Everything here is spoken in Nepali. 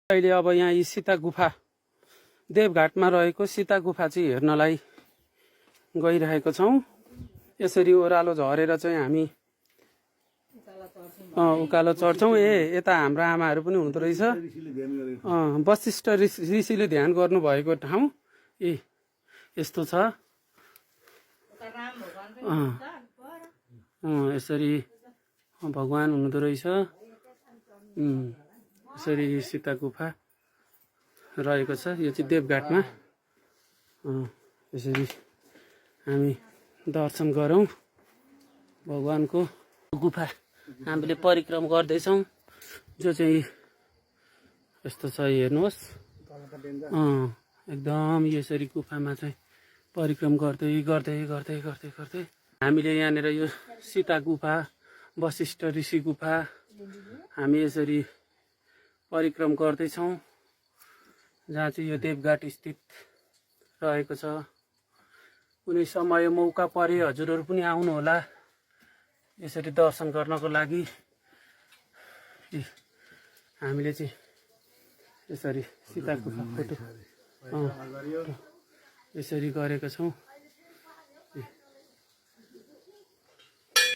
अहिले अब यहाँ यी सीता गुफा देवघाटमा रहेको सीता गुफा चाहिँ हेर्नलाई गइरहेको छौँ। यसरी ओह्रालो झरेर चाहिँ हामी उकालो चढ्छौँ। यता हाम्रो आमाहरू पनि हुँदो रहेछ। वशिष्ठ ऋषिले ध्यान गर्नु भएको ठाउँ यस्तो छ। यसरी भगवान हुनुहुँदो रहेछ। यसरी सीता गुफा रहेको छ। यो चाहिँ देवघाटमा। यसरी हामी दर्शन गरौँ भगवानको गुफा हामीले परिक्रमा गर्दैछौँ। जो चाहिँ यस्तो छ हेर्नुहोस्। एकदम यसरी गुफामा चाहिँ परिक्रमा गर्दै गर्दै गर्दै गर्दै गर्दै हामीले यहाँनिर यो सीता गुफा वशिष्ठ ऋषि गुफा हामी यसरी परिक्रमा गर्दैछौँ। जहाँ चाहिँ यो देवघाट स्थित रहेको छ। कुनै समय मौका परे हजुरहरू पनि आउनुहोला यसरी दर्शन गर्नको लागि। हामीले चाहिँ यसरी सीता गुफा फोटो यसरी गरेका छौँ।